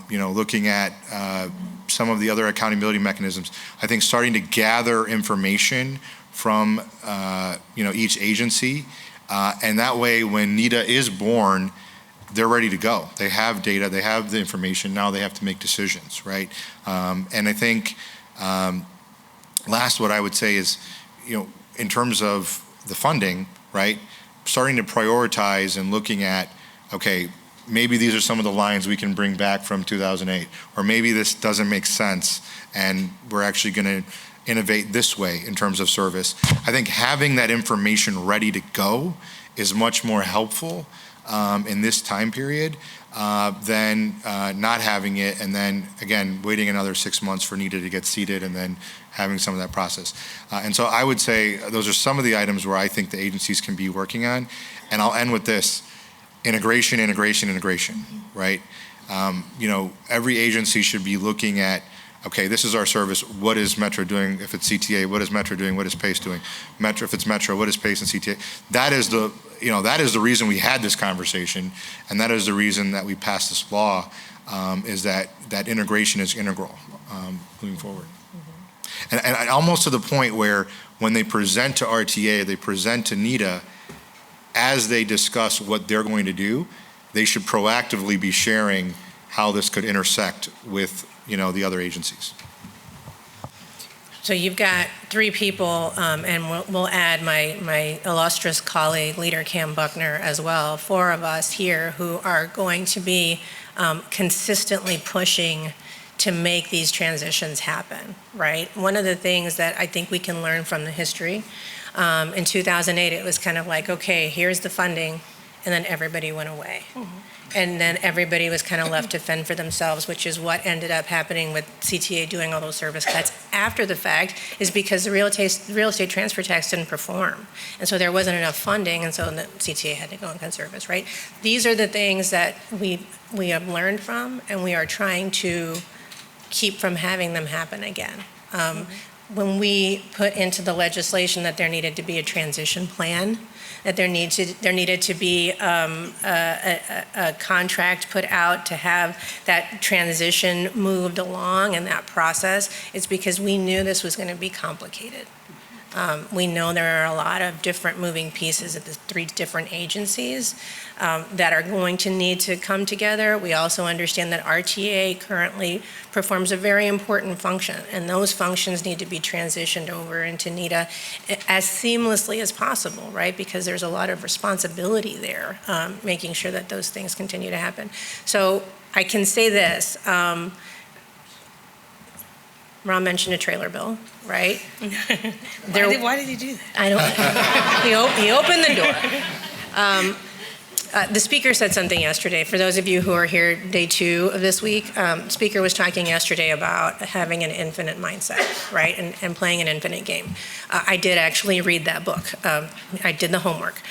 looking at some of the other accountability mechanisms. I think starting to gather information from each agency, and that way when NETA is born, they're ready to go. They have data, they have the information, now they have to make decisions, right? And I think last, what I would say is, in terms of the funding, right, starting to prioritize and looking at, okay, maybe these are some of the lines we can bring back from 2008, or maybe this doesn't make sense and we're actually going to innovate this way in terms of service. I think having that information ready to go is much more helpful in this time period than not having it and then, again, waiting another 6 months for NETA to get seated and then having some of that process. And so I would say those are some of the items where I think the agencies can be working on. And I'll end with this: integration, right? Every agency should be looking at, okay, this is our service. What is Metra doing? If it's CTA, what is Metra doing? What is PACE doing? Metra, if it's Metra, what is PACE and CTA? That is the reason we had this conversation, and that is the reason that we passed this law, is that integration is integral moving forward. Mm-hmm. And almost to the point where when they present to RTA, they present to NETA, as they discuss what they're going to do, they should proactively be sharing how this could intersect with, the other agencies. So you've got 3 people, and we'll add my illustrious colleague, Leader Cam Buckner, as well. 4 of us here who are going to be consistently pushing to make these transitions happen, right? One of the things that I think we can learn from the history, in 2008, it was kind of like, okay, here's the funding, and then everybody went away. And then everybody was kind of left to fend for themselves, which is what ended up happening with CTA doing all those service cuts after the fact, is because the real estate transfer tax didn't perform. And so there wasn't enough funding, and so the CTA had to go and cut service, right? These are the things that we have learned from, and we are trying to keep from having them happen again. When we put into the legislation that there needed to be a transition plan, that there needed to be a contract put out to have that transition moved along in that process, it's because we knew this was going to be complicated. We know there are a lot of different moving pieces at the 3 different agencies that are going to need to come together. We also understand that RTA currently performs a very important function, and those functions need to be transitioned over into NETA as seamlessly as possible, right? Because there's a lot of responsibility there, making sure that those things continue to happen. So I can say this. Ron mentioned a trailer bill, right? Why did he do that? I don't. He opened the door. The speaker said something yesterday. For those of you who are here day 2 of this week, speaker was talking yesterday about having an infinite mindset, right, and playing an infinite game. I did actually read that book. I did the homework.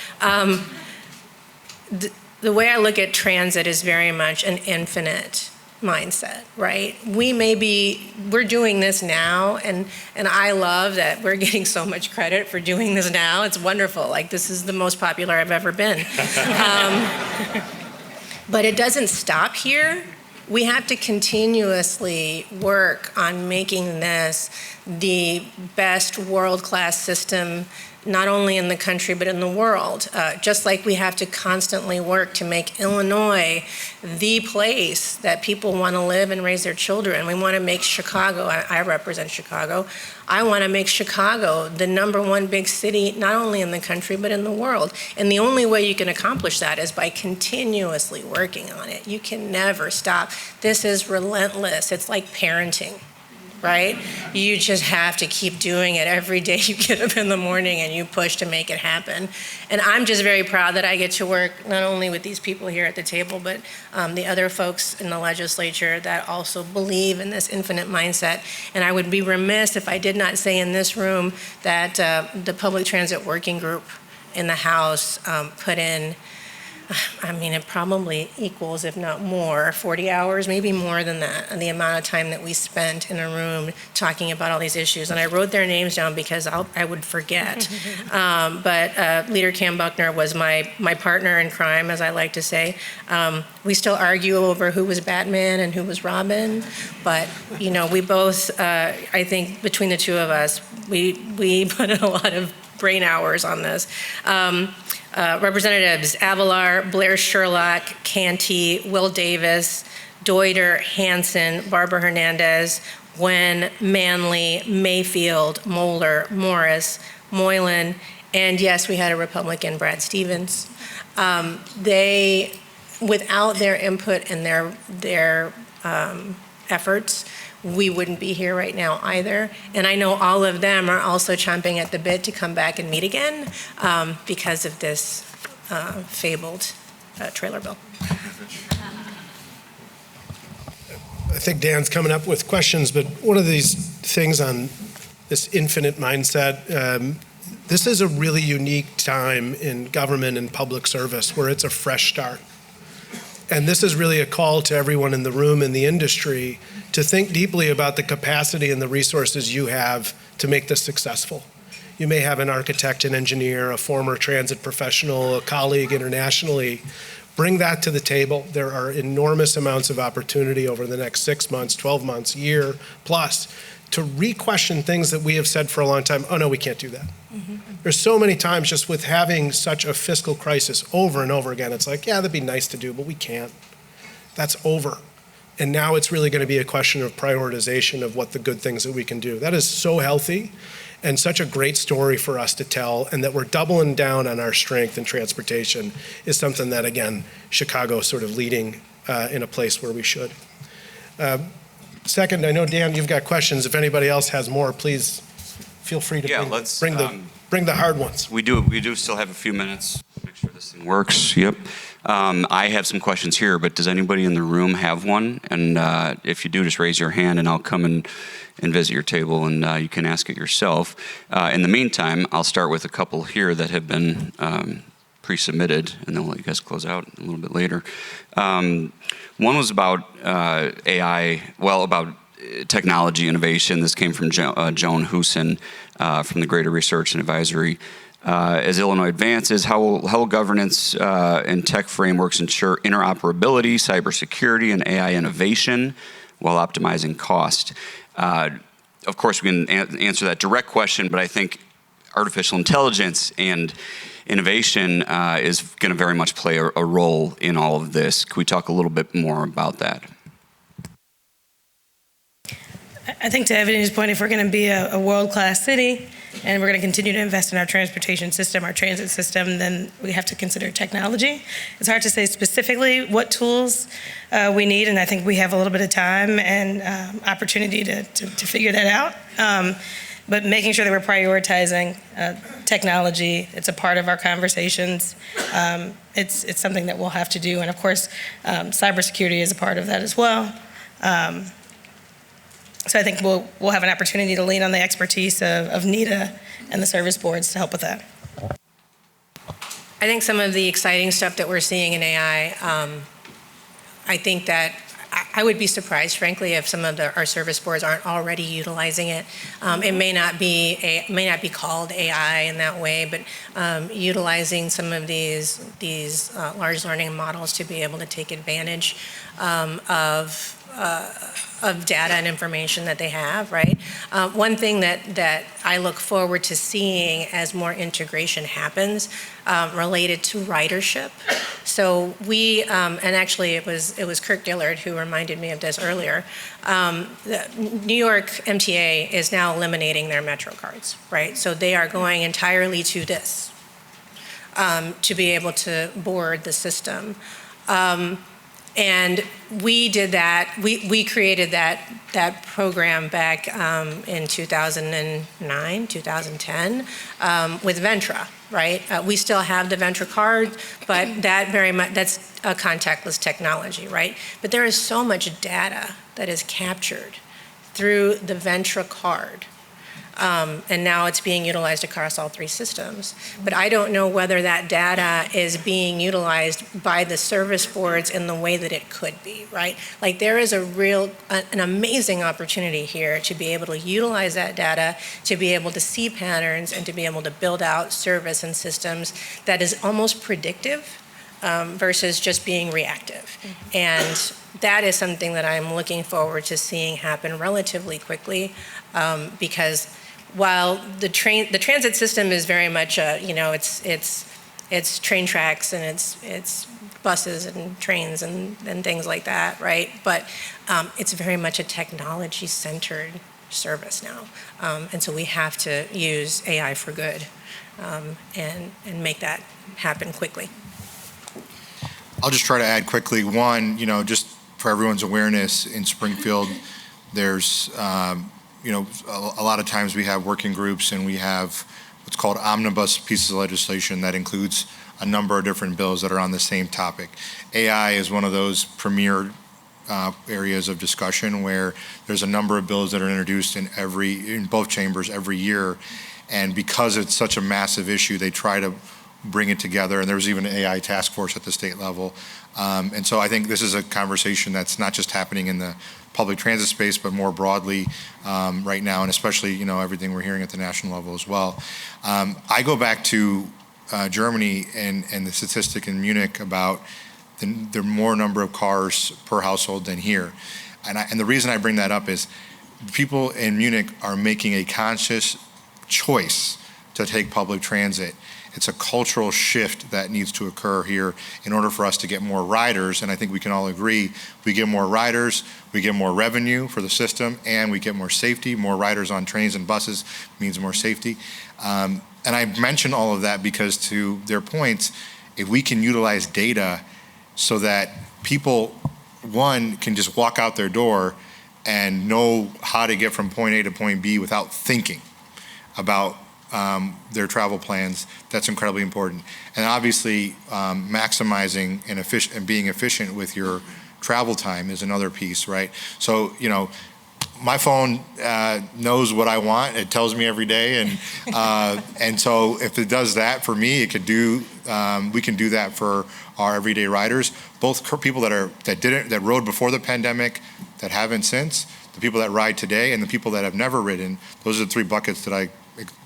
The way I look at transit is very much an infinite mindset, right? We're doing this now, and I love that we're getting so much credit for doing this now. It's wonderful. Like, this is the most popular I've ever been. But it doesn't stop here. We have to continuously work on making this the best world-class system, not only in the country, but in the world. Just like we have to constantly work to make Illinois the place that people want to live and raise their children. We want to make Chicago, I represent Chicago, I want to make Chicago the #1 big city, not only in the country, but in the world. And the only way you can accomplish that is by continuously working on it. You can never stop. This is relentless. It's like parenting. Right? You just have to keep doing it every day. You get up in the morning and you push to make it happen. And I'm just very proud that I get to work not only with these people here at the table, but the other folks in the legislature that also believe in this infinite mindset. And I would be remiss if I did not say in this room that the Public Transit Working Group in the House put in, it probably equals, if not more, 40 hours, maybe more than that, the amount of time that we spent in a room talking about all these issues. And I wrote their names down because I would forget. But Leader Cam Buckner was my partner in crime, as I like to say. We still argue over who was Batman and who was Robin. But, we both, I think between the 2 of us, we put in a lot of brain hours on this. Representatives Avalar, Blair Sherlock, Canty, Will Davis, Deuter, Hansen, Barbara Hernandez, Wen, Manley, Mayfield, Moeller, Morris, Moylan, and yes, we had a Republican, Brad Stevens. Without their input and their efforts, we wouldn't be here right now either. And I know all of them are also chomping at the bit to come back and meet again because of this fabled trailer bill. I think Dan's coming up with questions, but one of these things on this infinite mindset, this is a really unique time in government and public service where it's a fresh start. And this is really a call to everyone in the room in the industry to think deeply about the capacity and the resources you have to make this successful. You may have an architect, an engineer, a former transit professional, a colleague internationally. Bring that to the table. There are enormous amounts of opportunity over the next 6 months, 12 months, year plus to re-question things that we have said for a long time, oh no, we can't do that. There's so many times just with having such a fiscal crisis over and over again, it's like, yeah, that'd be nice to do, but we can't. That's over. And now it's really going to be a question of prioritization of what the good things that we can do. That is so healthy and such a great story for us to tell, and that we're doubling down on our strength in transportation is something that, again, Chicago is sort of leading in a place where we should. Second, I know, Dan, you've got questions. If anybody else has more, please feel free to bring the hard ones. We do still have a few minutes. Make sure this thing works. Yep. I have some questions here, but does anybody in the room have one? And if you do, just raise your hand and I'll come and visit your table and you can ask it yourself. In the meantime, I'll start with a couple here that have been pre-submitted, and then we'll let you guys close out a little bit later. One was about AI, about technology innovation. This came from Joan Husin from the Greater Research and Advisory. As Illinois advances, how will governance and tech frameworks ensure interoperability, cybersecurity, and AI innovation while optimizing cost? Of course, we can answer that direct question, but I think artificial intelligence and innovation is going to very much play a role in all of this. Can we talk a little bit more about that? I think to Eva-Dina's point, if we're going to be a world-class city and we're going to continue to invest in our transportation system, our transit system, then we have to consider technology. It's hard to say specifically what tools we need, and I think we have a little bit of time and opportunity to figure that out. But making sure that we're prioritizing technology, it's a part of our conversations. It's something that we'll have to do, and of course, cybersecurity is a part of that as well. So I think we'll have an opportunity to lean on the expertise of NETA and the service boards to help with that. I think some of the exciting stuff that we're seeing in AI, I think that I would be surprised, frankly, if some of our service boards aren't already utilizing it. It may not be called AI in that way, but utilizing some of these large learning models to be able to take advantage of data and information that they have, right? One thing that I look forward to seeing as more integration happens related to ridership. So we, and actually it was Kirk Dillard who reminded me of this earlier. The New York MTA is now eliminating their Metro cards, right? So they are going entirely to this to be able to board the system. And we did that, we created that program back in 2009, 2010 with Ventra, right? We still have the Ventra card, but that very much, that's a contactless technology, right? But there is so much data that is captured through the Ventra card. And now it's being utilized across all three systems. But I don't know whether that data is being utilized by the service boards in the way that it could be, right? Like there is an amazing opportunity here to be able to utilize that data, to be able to see patterns, and to be able to build out service and systems that is almost predictive versus just being reactive. Mm-hmm. And that is something that I'm looking forward to seeing happen relatively quickly because while the transit system is very much, it's train tracks and it's buses and trains and things like that, right? But it's very much a technology-centered service now, and so we have to use AI for good and make that happen quickly. I'll just try to add quickly. One, just for everyone's awareness, in Springfield, there's a lot of times we have working groups and we have what's called omnibus pieces of legislation that includes a number of different bills that are on the same topic. AI is one of those premier areas of discussion where there's a number of bills that are introduced in both chambers every year, and because it's such a massive issue, they try to bring it together, and there's even an AI task force at the state level. And so I think this is a conversation that's not just happening in the public transit space, but more broadly right now, and especially everything we're hearing at the national level as well. I go back to Germany and the statistic in Munich about the more number of cars per household than here. And the reason I bring that up is people in Munich are making a conscious choice to take public transit. It's a cultural shift that needs to occur here in order for us to get more riders, and I think we can all agree, we get more riders, we get more revenue for the system, and we get more safety. More riders on trains and buses means more safety. And I mention all of that because, to their points, if we can utilize data so that people, one, can just walk out their door and know how to get from point A to point B without thinking about their travel plans, that's incredibly important. And obviously, maximizing and being efficient with your travel time is another piece, right? So, my phone knows what I want. It tells me every day, and so if it does that for me, it could do. We can do that for our everyday riders, both people that rode before the pandemic, that haven't since, the people that ride today, and the people that have never ridden. Those are the three buckets that I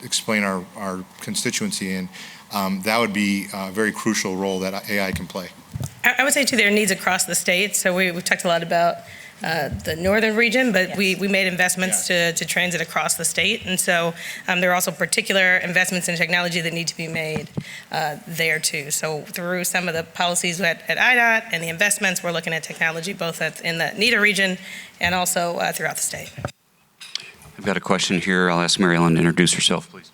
explain our constituency in. That would be a very crucial role that AI can play. I would say, too, there are needs across the state. So we've talked a lot about the northern region, but we made investments to transit across the state. And so there are also particular investments in technology that need to be made there, too. So through some of the policies at IDOT and the investments, we're looking at technology both in the NEDA region and also throughout the state. I've got a question here. I'll ask Mary Ellen to introduce herself, please.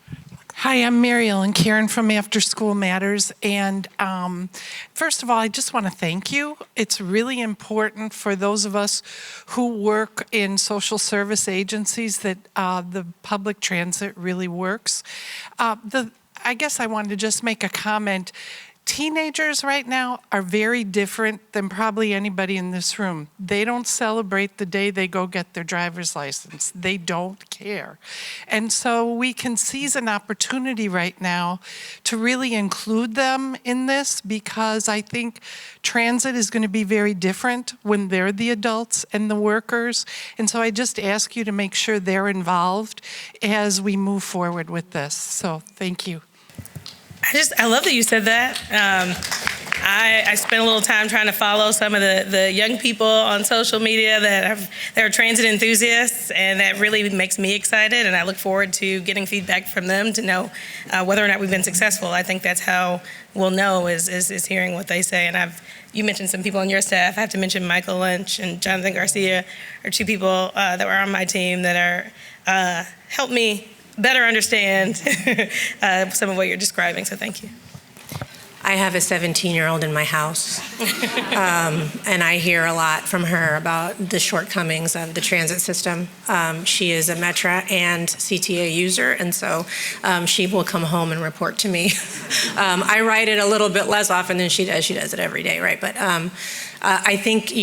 Hi, I'm Mary Ellen Karen from After School Matters. And first of all, I just want to thank you. It's really important for those of us who work in social service agencies that the public transit really works. I guess I wanted to just make a comment. Teenagers right now are very different than probably anybody in this room. They don't celebrate the day they go get their driver's license. They don't care. And so we can seize an opportunity right now to really include them in this, because I think transit is going to be very different when they're the adults and the workers. And so I just ask you to make sure they're involved as we move forward with this. So thank you. I love that you said that. I spent a little time trying to follow some of the young people on social media that are transit enthusiasts, and that really makes me excited, and I look forward to getting feedback from them to know whether or not we've been successful. I think that's how we'll know is hearing what they say. And you mentioned some people on your staff. I have to mention Michael Lynch and Jonathan Garcia are two people that were on my team that are helped me better understand some of what you're describing, so thank you. I have a 17-year-old in my house, and I hear a lot from her about the shortcomings of the transit system. She is a Metra and CTA user, and so she will come home and report to me. I ride it a little bit less often than she does. She does it every day, right? But I think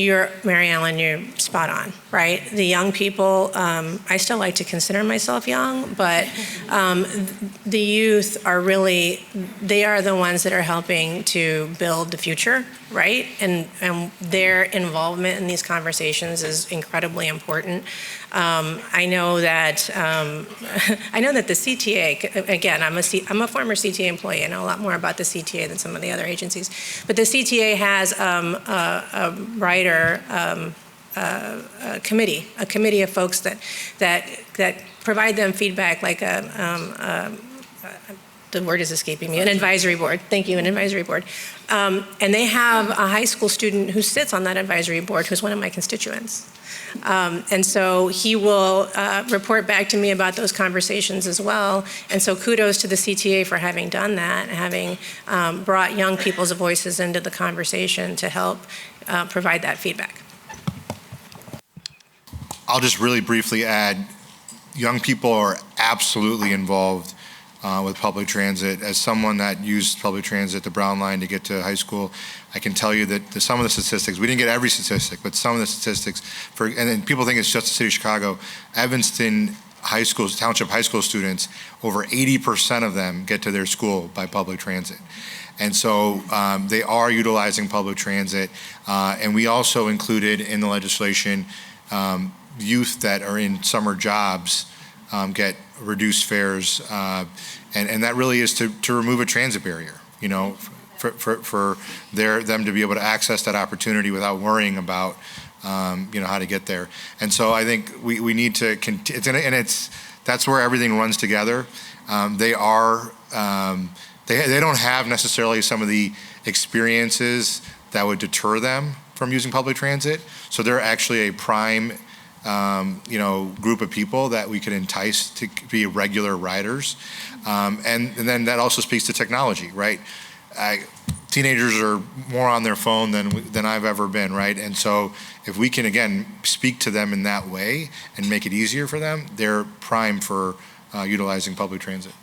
Mary Ellen, you're spot on, right? The young people, I still like to consider myself young, but the youth are really, they are the ones that are helping to build the future, right? And their involvement in these conversations is incredibly important. I know that the CTA, again, I'm a former CTA employee. I know a lot more about the CTA than some of the other agencies. But the CTA has a rider a committee of folks that provide them feedback, like the word is escaping me, an advisory board. Thank you, an advisory board. And they have a high school student who sits on that advisory board who's one of my constituents. And so he will report back to me about those conversations as well. And so kudos to the CTA for having done that, having brought young people's voices into the conversation to help provide that feedback. I'll just really briefly add, young people are absolutely involved with public transit. As someone that used public transit, the Brown Line, to get to high school, I can tell you that some of the statistics, we didn't get every statistic, but some of the statistics, and then people think it's just the city of Chicago, Evanston high schools, township high school students, over 80% of them get to their school by public transit. And so they are utilizing public transit. And we also included in the legislation youth that are in summer jobs get reduced fares, and that really is to remove a transit barrier, you know, for them to be able to access that opportunity without worrying about how to get there. And so I think we need to continue, and that's where everything runs together. They don't have necessarily some of the experiences that would deter them from using public transit. So they're actually a prime, group of people that we could entice to be regular riders. And then that also speaks to technology, right? Teenagers are more on their phone than I've ever been, right? And so if we can, again, speak to them in that way and make it easier for them, they're prime for utilizing public transit.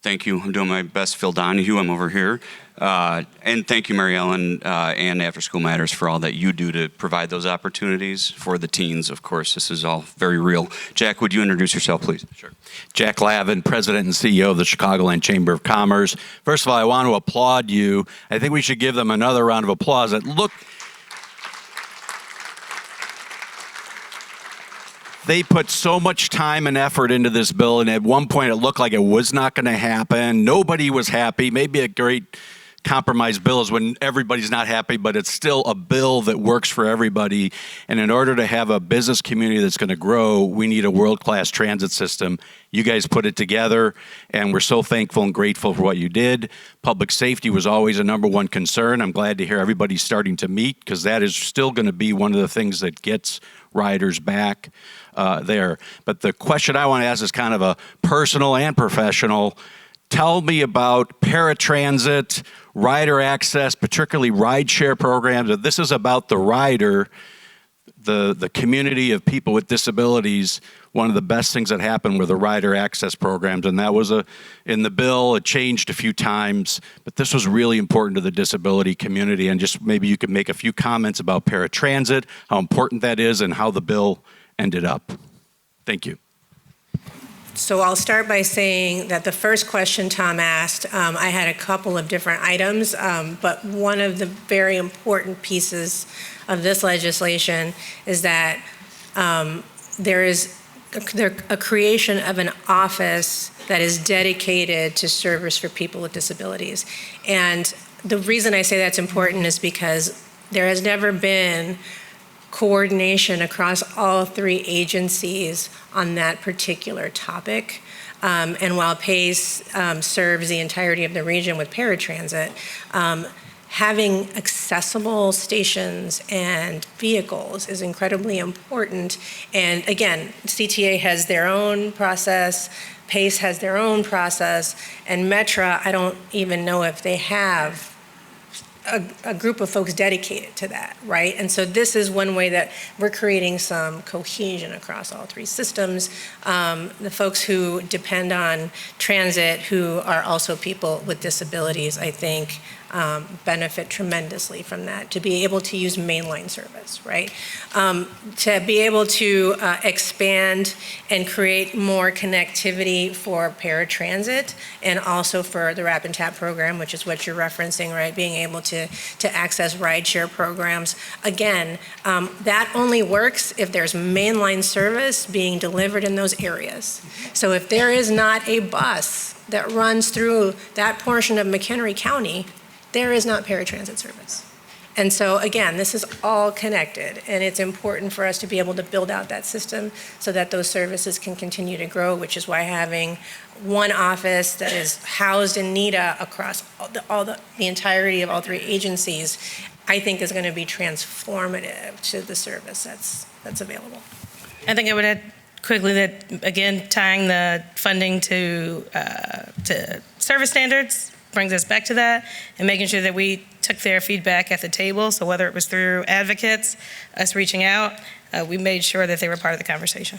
Thank you. I'm doing my best, Phil Donahue. I'm over here. And thank you, Mary Ellen, and After School Matters for all that you do to provide those opportunities for the teens. Of course, this is all very real. Jack, would you introduce yourself, please? Sure. Jack Lavin, President and CEO of the Chicagoland Chamber of Commerce. First of all, I want to applaud you. I think we should give them another round of applause. They put so much time and effort into this bill, and at one point it looked like it was not going to happen. Nobody was happy. Maybe a great compromise bill is when everybody's not happy, but it's still a bill that works for everybody. And in order to have a business community that's going to grow, we need a world-class transit system. You guys put it together, and we're so thankful and grateful for what you did. Public safety was always a number one concern. I'm glad to hear everybody's starting to meet, because that is still going to be one of the things that gets riders back there. But the question I want to ask is kind of a personal and professional. Tell me about paratransit, rider access, particularly rideshare programs. This is about the rider, the community of people with disabilities. One of the best things that happened were the rider access programs, and that was in the bill. It changed a few times, but this was really important to the disability community. And just maybe you could make a few comments about paratransit, how important that is, and how the bill ended up. Thank you. So I'll start by saying that the first question Tom asked, I had a couple of different items, but one of the very important pieces of this legislation is that there is a creation of an office that is dedicated to service for people with disabilities. And the reason I say that's important is because there has never been coordination across all three agencies on that particular topic. And while PACE serves the entirety of the region with paratransit, having accessible stations and vehicles is incredibly important. And again, CTA has their own process, PACE has their own process, and Metra, I don't even know if they have a group of folks dedicated to that, right? And so this is one way that we're creating some cohesion across all three systems. The folks who depend on transit, who are also people with disabilities, I think benefit tremendously from that, to be able to use mainline service, right? To be able to expand and create more connectivity for paratransit and also for the Rap and Tap program, which is what you're referencing, right? Being able to access rideshare programs. Again, that only works if there's mainline service being delivered in those areas. So if there is not a bus that runs through that portion of McHenry County, there is not paratransit service. And so again, this is all connected, and it's important for us to be able to build out that system so that those services can continue to grow, which is why having one office that is housed in NEDA across the entirety of all three agencies, I think is going to be transformative to the service that's available. I think I would add quickly that, again, tying the funding to service standards brings us back to that, and making sure that we took their feedback at the table. So whether it was through advocates, us reaching out, we made sure that they were part of the conversation.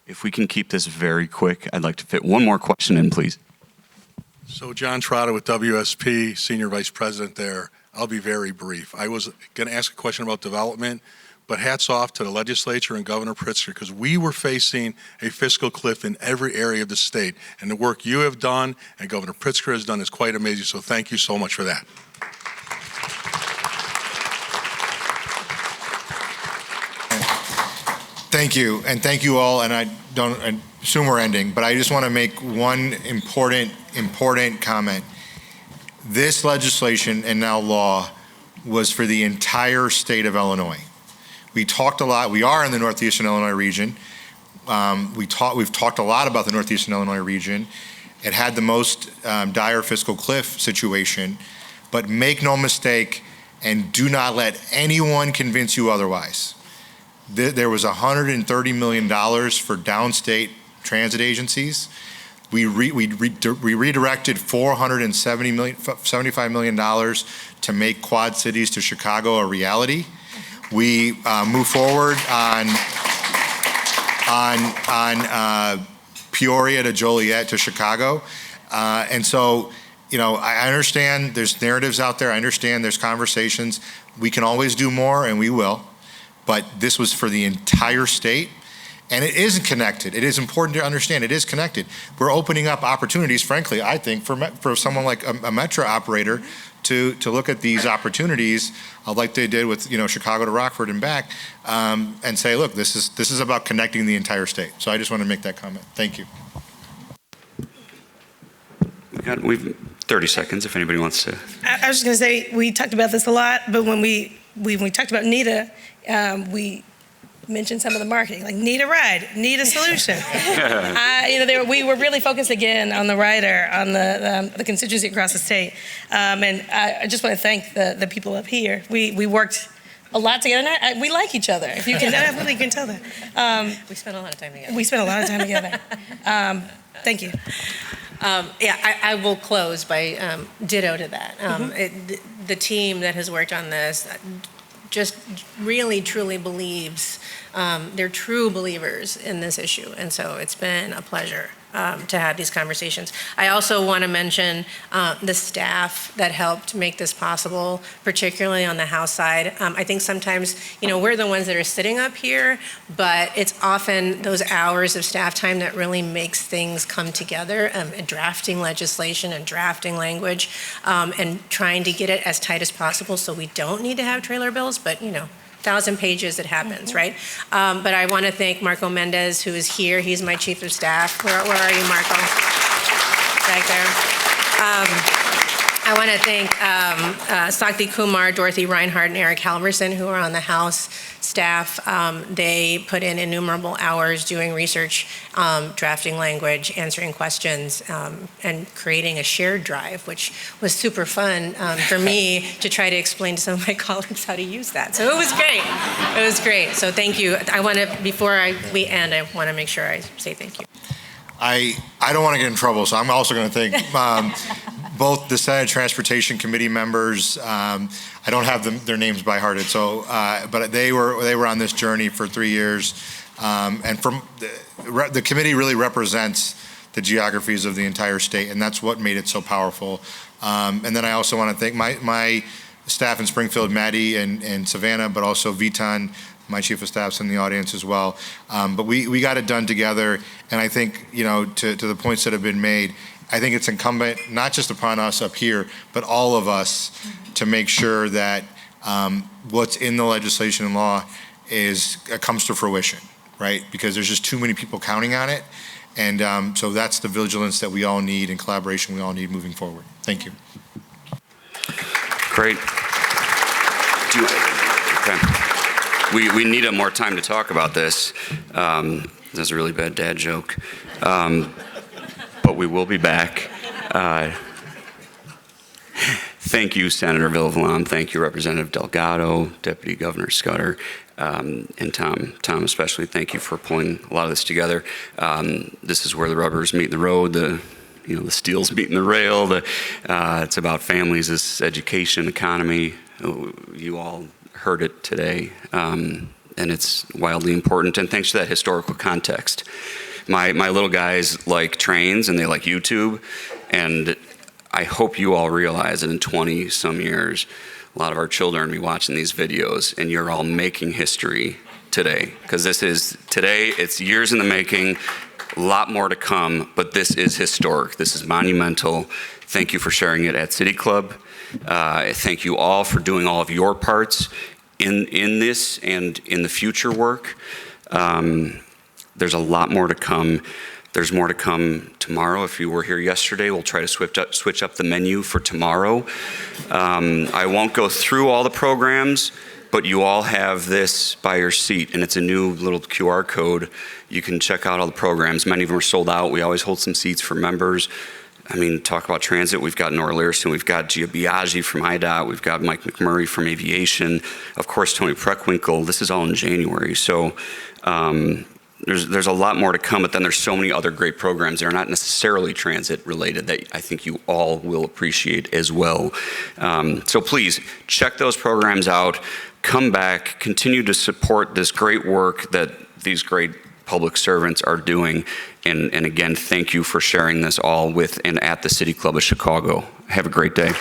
If we can keep this very quick, I'd like to fit one more question in, please. So John Trotta with WSP, Senior Vice President there. I'll be very brief. I was going to ask a question about development, but hats off to the legislature and Governor Pritzker, because we were facing a fiscal cliff in every area of the state. And the work you have done and Governor Pritzker has done is quite amazing. So thank you so much for that. Thank you, and thank you all. And I assume we're ending, but I just want to make one important comment. This legislation and now law was for the entire state of Illinois. We talked a lot. We are in the northeastern Illinois region. We've talked a lot about the northeastern Illinois region. It had the most dire fiscal cliff situation, but make no mistake, and do not let anyone convince you otherwise. There was $130 million for downstate transit agencies. We redirected $75 million to make Quad Cities to Chicago a reality. We moved forward on Peoria to Joliet to Chicago. And so, I understand there's narratives out there. I understand there's conversations. We can always do more, and we will. But this was for the entire state. And it isn't connected. It is important to understand it is connected. We're opening up opportunities, frankly, I think, for someone like a Metra operator to look at these opportunities like they did with Chicago to Rockford and back, and say, look, this is about connecting the entire state. So I just want to make that comment. Thank you. We've 30 seconds if anybody wants to. I was just going to say, we talked about this a lot, but when we talked about NETA, we mentioned some of the marketing, like need a ride, need a solution. We were really focused again on the rider, on the constituency across the state. And I just want to thank the people up here. We worked a lot together. And we like each other. If you can, definitely can tell that. We spent a lot of time together. We spent a lot of time together. Thank you. I will close by ditto to that. The team that has worked on this just really, truly believes, they're true believers in this issue. And so it's been a pleasure to have these conversations. I also want to mention the staff that helped make this possible, particularly on the House side. I think sometimes, we're the ones that are sitting up here, but it's often those hours of staff time that really makes things come together, drafting legislation and drafting language, and trying to get it as tight as possible so we don't need to have trailer bills, but 1,000 pages, it happens, right? But I want to thank Marco Mendez, who is here. He's my chief of staff. Where are you, Marco? Back there. I want to thank Sakti Kumar, Dorothy Reinhardt, and Eric Halverson, who are on the House staff. They put in innumerable hours doing research, drafting language, answering questions, and creating a shared drive, which was super fun for me to try to explain to some of my colleagues how to use that. So it was great. It was great. So thank you. Before we end, I want to make sure I say thank you. I don't want to get in trouble, so I'm also going to thank both the Senate Transportation Committee members. I don't have their names by hearted, so but they were on this journey for 3 years, and from the committee really represents the geographies of the entire state, and that's what made it so powerful. And then I also want to thank my staff in Springfield, Maddie and Savannah, but also Vitan, my chief of staff's in the audience as well. But we got it done together, and I think, to the points that have been made, I think it's incumbent not just upon us up here, but all of us to make sure that what's in the legislation and law comes to fruition, right? Because there's just too many people counting on it, and so that's the vigilance that we all need and collaboration we all need moving forward. Thank you. Great. Okay. We need more time to talk about this. That's a really bad dad joke. But we will be back. Thank you, Senator Villivalam. Thank you, Representative Delgado, Deputy Governor Scudder, and Tom. Tom especially, thank you for pulling a lot of this together. This is where the rubbers meet the road, the steel's meeting the rail. It's about families, it's education, economy. You all heard it today, and it's wildly important. And thanks to that historical context. My little guys like trains and they like YouTube, and I hope you all realize that in 20-some years, a lot of our children will be watching these videos, and you're all making history today. Because today, it's years in the making, a lot more to come, but this is historic. This is monumental. Thank you for sharing it at City Club. Thank you all for doing all of your parts in this and in the future work. There's a lot more to come. There's more to come tomorrow. If you were here yesterday, we'll try to switch up the menu for tomorrow. I won't go through all the programs, but you all have this by your seat, and it's a new little QR code. You can check out all the programs. Many of them are sold out. We always hold some seats for members. I mean, talk about transit. We've got Nora Learson. We've got Gia Biaggi from IDOT. We've got Mike McMurray from Aviation. Of course, Tony Preckwinkle. This is all in January. So there's a lot more to come, but then there's so many other great programs that are not necessarily transit related that I think you all will appreciate as well. So please check those programs out. Come back. Continue to support this great work that these great public servants are doing. And again, thank you for sharing this all with and at the City Club of Chicago. Have a great day.